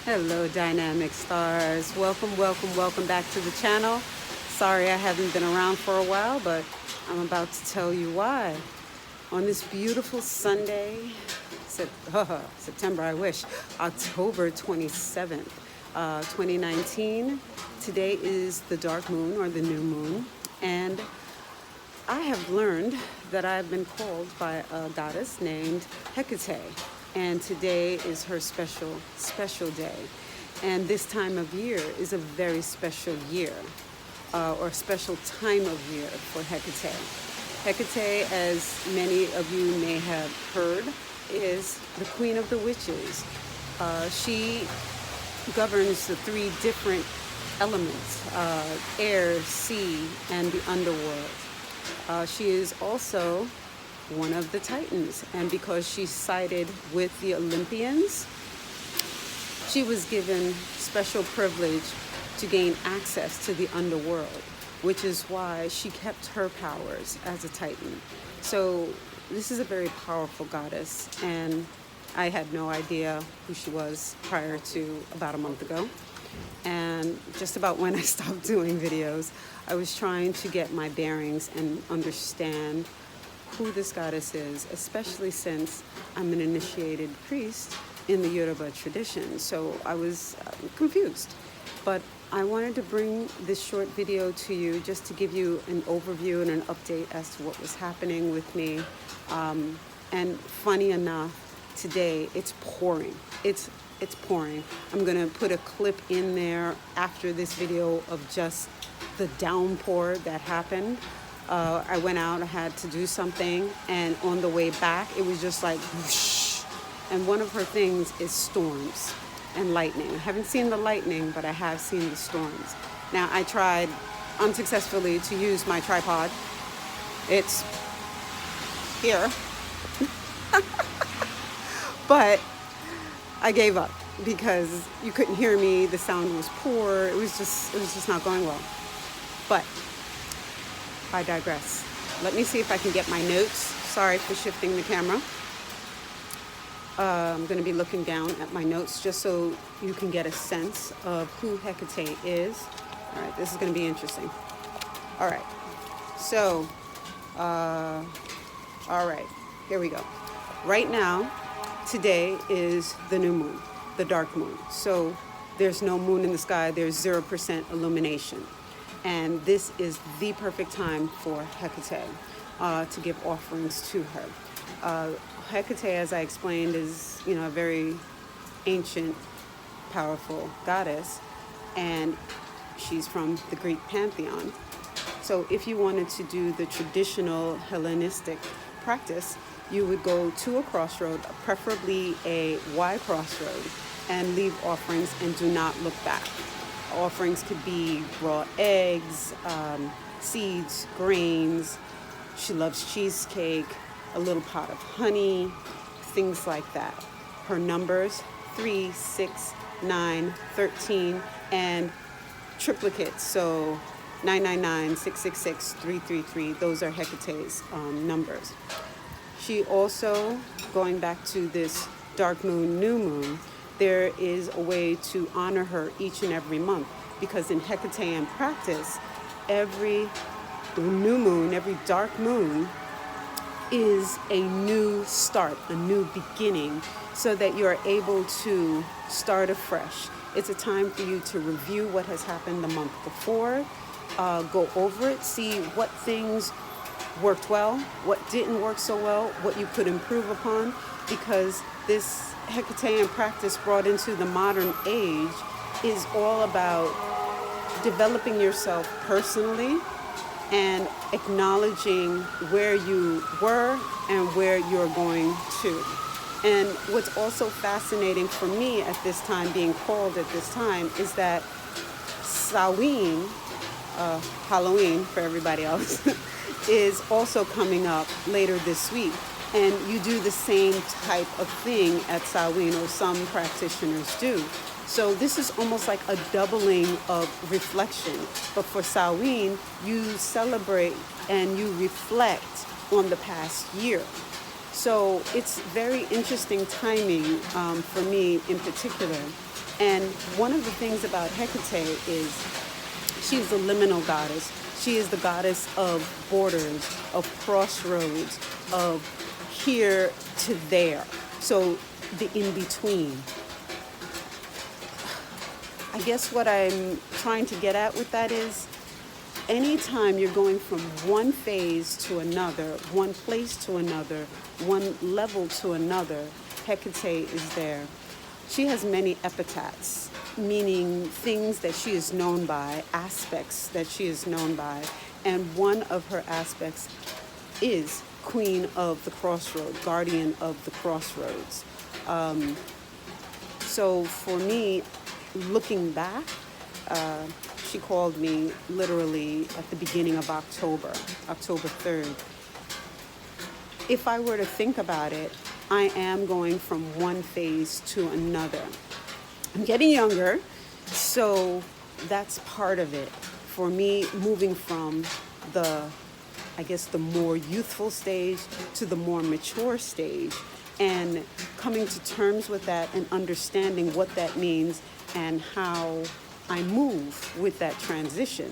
Hello, dynamic stars. Welcome back to the channel. Sorry I haven't been around for a while, but I'm about to tell you why. On this beautiful Sunday, September, I wish, October 27th, 2019. Today is the dark moon or the new moon, and I have learned that I've been called by a goddess named Hecate, and today is her special day. And this time of year is a very special year, or special time of year for Hecate. Hecate, as many of you may have heard, is the queen of the witches. She governs the three different elements, air, sea, and the underworld. She is also one of the Titans, and because she sided with the Olympians, she was given special privilege to gain access to the underworld, which is why she kept her powers as a Titan. So this is a very powerful goddess, and I had no idea who she was prior to about a month ago. And just about when I stopped doing videos, I was trying to get my bearings and understand who this goddess is, especially since I'm an initiated priest in the Yoruba tradition. So I was confused. But I wanted to bring this short video to you just to give you an overview and an update as to what was happening with me. And funny enough, today it's pouring. It's pouring. I'm gonna put a clip in there after this video of just the downpour that happened. I went out, I had to do something, and on the way back, it was just like whoosh. And one of her things is storms and lightning. I haven't seen the lightning, but I have seen the storms. Now, I tried unsuccessfully to use my tripod. It's here. But I gave up because you couldn't hear me. The sound was poor. It was just not going well. But I digress. Let me see if I can get my notes. Sorry for shifting the camera. I'm going to be looking down at my notes just so you can get a sense of who Hecate is. All right, this is going to be interesting. All right, so, all right, here we go. Right now, today is the new moon, the dark moon. So there's no moon in the sky, there's 0% illumination. And this is the perfect time for Hecate to give offerings to her. Hecate, as I explained, is a very ancient, powerful goddess, and she's from the Greek pantheon. So if you wanted to do the traditional Hellenistic practice, you would go to a crossroad, preferably a Y crossroad, and leave offerings and do not look back. Offerings could be raw eggs, seeds, grains. She loves cheesecake, a little pot of honey, things like that. Her numbers, 3, 6, 9, 13, and triplicates. So 999, 666, 333, those are Hecate's numbers. She also, going back to this dark moon, new moon, there is a way to honor her each and every month, because in Hecatean practice, every new moon, every dark moon is a new start, a new beginning, so that you are able to start afresh. It's a time for you to review what has happened the month before, go over it, see what things worked well, what didn't work so well, what you could improve upon, because this Hecatean practice brought into the modern age is all about developing yourself personally and acknowledging where you were and where you're going to. And what's also fascinating for me at this time, being called at this time, is that Samhain, Halloween for everybody else, is also coming up later this week. And you do the same type of thing at Samhain, or some practitioners do. So this is almost like a doubling of reflection. But for Samhain, you celebrate and you reflect on the past year. So it's very interesting timing for me in particular. And one of the things about Hecate is she's the liminal goddess. She is the goddess of borders, of crossroads, of here to there. So the in-between. I guess what I'm trying to get at with that is anytime you're going from one phase to another, one place to another, one level to another, Hecate is there. She has many epithets, meaning things that she is known by, aspects that she is known by. And one of her aspects is Queen of the Crossroads, Guardian of the Crossroads. So for me, looking back, she called me literally at the beginning of October 3rd. If I were to think about it, I am going from one phase to another. I'm getting younger, so that's part of it. For me, moving from the more youthful stage to the more mature stage, and coming to terms with that and understanding what that means and how I move with that transition.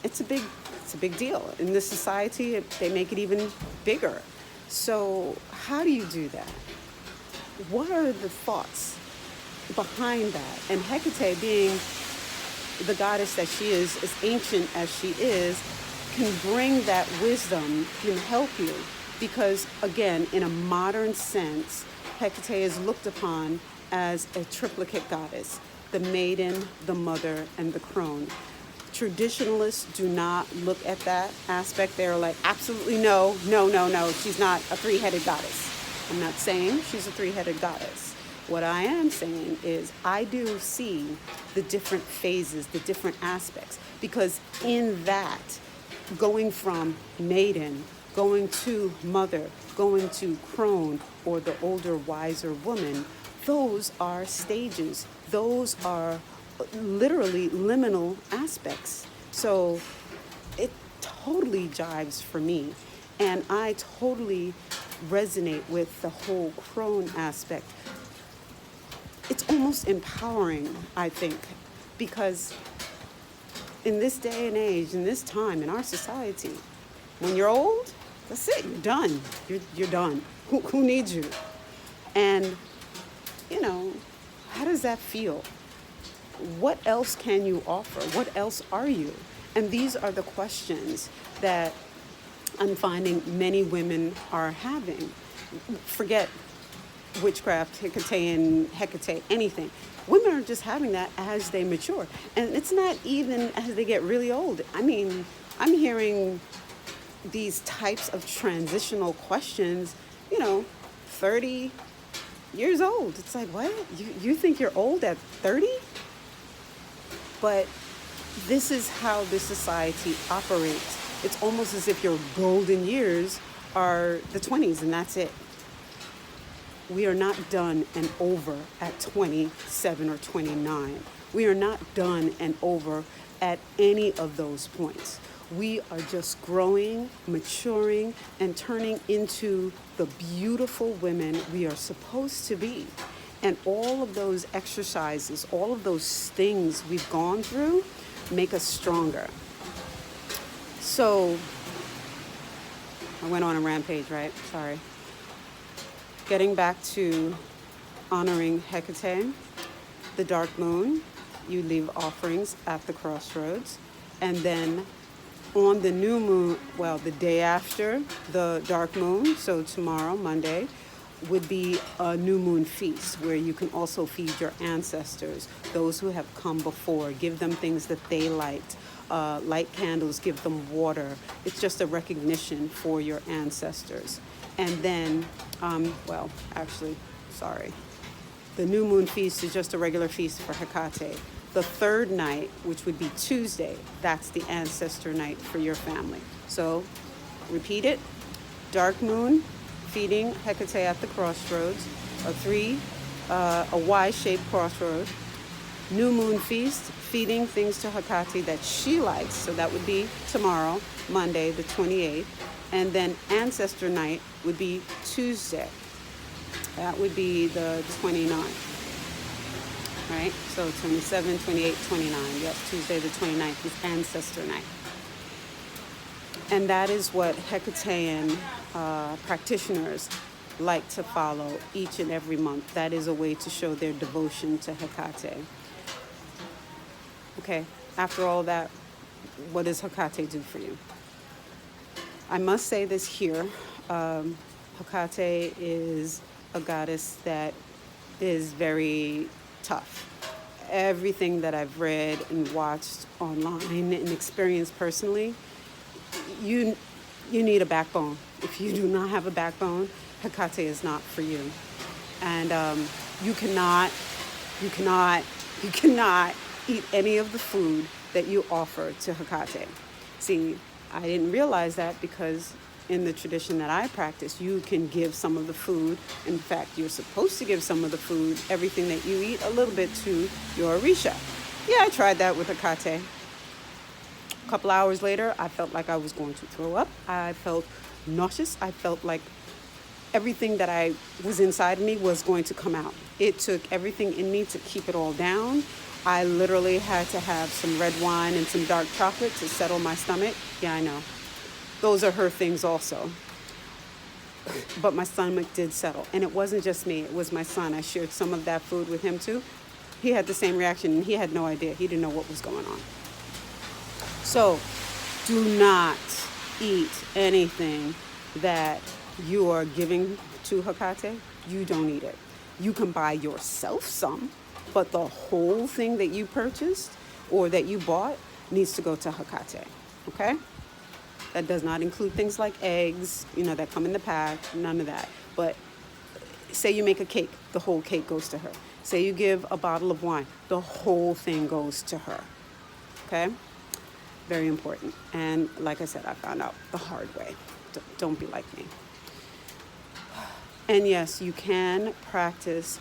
It's a big deal. In this society, they make it even bigger. So how do you do that? What are the thoughts behind that? And Hecate, being the goddess that she is, as ancient as she is, can bring that wisdom, can help you. Because again, in a modern sense, Hecate is looked upon as a triplicate goddess: the maiden, the mother, and the crone. Traditionalists do not look at that aspect. They're like, absolutely no, she's not a three-headed goddess. I'm not saying she's a three-headed goddess. What I am saying is I do see the different phases, the different aspects, because in that, going from maiden, going to mother, going to crone, or the older, wiser woman, those are stages. Those are literally liminal aspects. So it totally jives for me. And I totally resonate with the whole crone aspect. It's almost empowering, I think, because in this day and age, in this time, in our society, when you're old, that's it, you're done. You're done. Who needs you? And, how does that feel? What else can you offer? What else are you? And these are the questions that I'm finding many women are having. Forget witchcraft, Hecate, anything. Women are just having that as they mature. And it's not even as they get really old. I mean, I'm hearing these types of transitional questions, 30 years old. It's like, what? You think you're old at 30? But this is how this society operates. It's almost as if your golden years are the 20s and that's it. We are not done and over at 27 or 29. We are not done and over at any of those points. We are just growing, maturing, and turning into the beautiful women we are supposed to be. And all of those exercises, all of those things we've gone through make us stronger. So, I went on a rampage, right? Sorry. Getting back to honoring Hecate, the dark moon, you leave offerings at the crossroads. And then on the new moon, the day after the dark moon, so tomorrow, Monday, would be a new moon feast where you can also feed your ancestors, those who have come before. Give them things that they liked. Light candles, give them water. It's just a recognition for your ancestors. And then, the new moon feast is just a regular feast for Hecate. The third night, which would be Tuesday, that's the ancestor night for your family. So, repeat it. Dark moon, feeding Hecate at the crossroads, a Y-shaped crossroad. New moon feast, feeding things to Hecate that she likes. So that would be tomorrow, Monday, the 28th. And then ancestor night would be Tuesday. That would be the 29th. Right? So 27, 28, 29. Yes, Tuesday the 29th is ancestor night. And that is what Hecatean practitioners like to follow each and every month. That is a way to show their devotion to Hecate. Okay, after all that, what does Hecate do for you? I must say this here. Hecate is a goddess that is very tough. Everything that I've read and watched online and experienced personally, you need a backbone. If you do not have a backbone, Hecate is not for you. And you cannot eat any of the food that you offer to Hecate. See, I didn't realize that because in the tradition that I practice, you can give some of the food. In fact, you're supposed to give some of the food, everything that you eat, a little bit to your Orisha. Yeah, I tried that with Hecate. A couple hours later, I felt like I was going to throw up. I felt nauseous. I felt like everything that I was inside of me was going to come out. It took everything in me to keep it all down. I literally had to have some red wine and some dark chocolate to settle my stomach. Yeah, I know. Those are her things also. But my stomach did settle. And it wasn't just me. It was my son. I shared some of that food with him too. He had the same reaction and he had no idea. He didn't know what was going on. So do not eat anything that you are giving to Hecate. You don't eat it. You can buy yourself some, but the whole thing that you purchased or that you bought needs to go to Hecate. Okay? That does not include things like eggs, that come in the pack, none of that. But say you make a cake, the whole cake goes to her. Say you give a bottle of wine, the whole thing goes to her. Okay? Very important. And like I said, I found out the hard way. Don't be like me. And yes, you can practice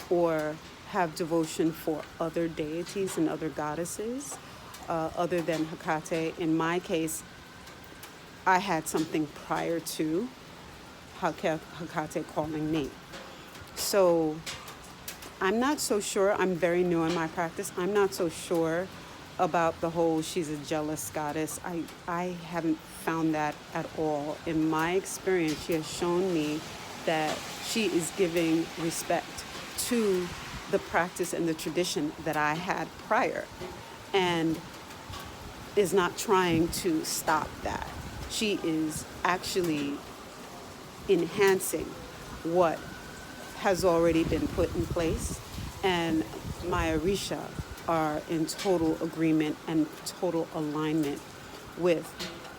or have devotion for other deities and other goddesses other than Hecate. In my case, I had something prior to Hecate calling me. So I'm not so sure. I'm very new in my practice. I'm not so sure about the whole she's a jealous goddess. I haven't found that at all. In my experience, she has shown me that she is giving respect to the practice and the tradition that I had prior and is not trying to stop that. She is actually enhancing what has already been put in place, and my Orisha are in total agreement and total alignment with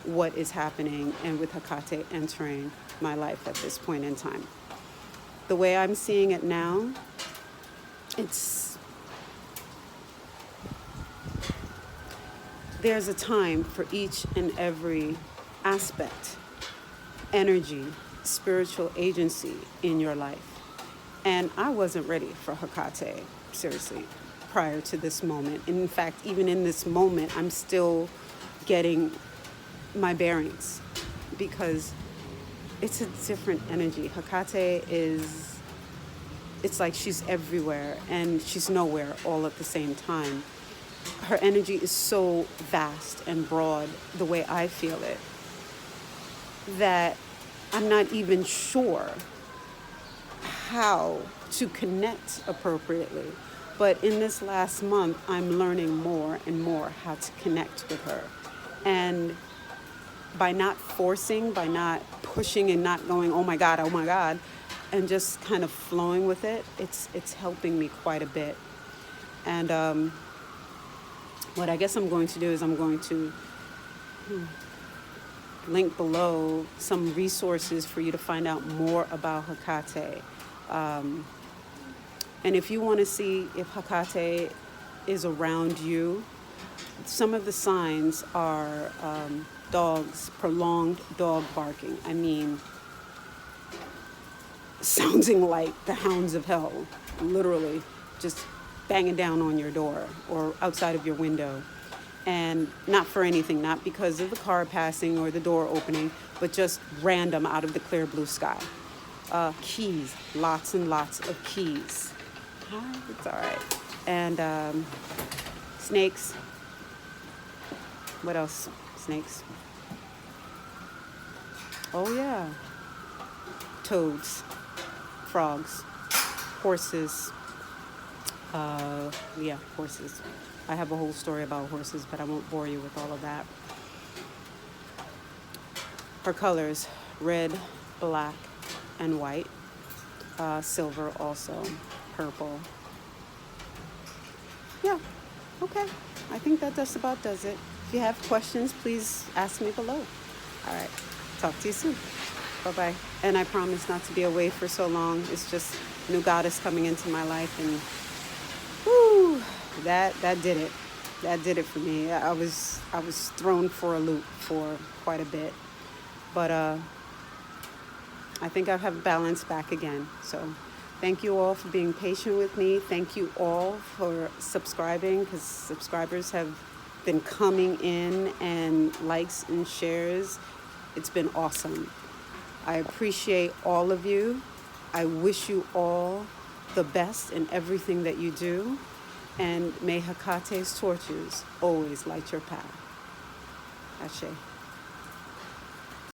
what is happening and with Hecate entering my life at this point in time. The way I'm seeing it now, there's a time for each and every aspect, energy, spiritual agency in your life. And I wasn't ready for Hecate, seriously, prior to this moment. And in fact, even in this moment, I'm still getting my bearings because it's a different energy. Hecate it's like she's everywhere and she's nowhere all at the same time. Her energy is so vast and broad, the way I feel it, that I'm not even sure how to connect appropriately. But in this last month, I'm learning more and more how to connect with her. And by not forcing, by not pushing and not going, oh my God, and just kind of flowing with it, it's helping me quite a bit. And what I guess I'm going to do is I'm going to link below some resources for you to find out more about Hecate. And if you want to see if Hecate is around you, some of the signs are dogs, prolonged dog barking. I mean, sounding like the hounds of hell, literally just banging down on your door or outside of your window. And not for anything, not because of the car passing or the door opening, but just random out of the clear blue sky. Keys, lots and lots of keys. It's all right. And snakes. What else? Snakes. Oh yeah. Toads, frogs, horses. Yeah, horses. I have a whole story about horses, but I won't bore you with all of that. Her colors, red, black, and white. Silver also, purple. Yeah, okay. I think that just about does it. If you have questions, please ask me below. All right, talk to you soon. Bye-bye. And I promise not to be away for so long. It's just new goddess coming into my life, and whoo, that did it. That did it for me. I was thrown for a loop for quite a bit. But I think I have balance back again. So thank you all for being patient with me. Thank you all for subscribing, because subscribers have been coming in, and likes and shares. It's been awesome. I appreciate all of you. I wish you all the best in everything that you do. And may Hecate's torches always light your path. Ashe.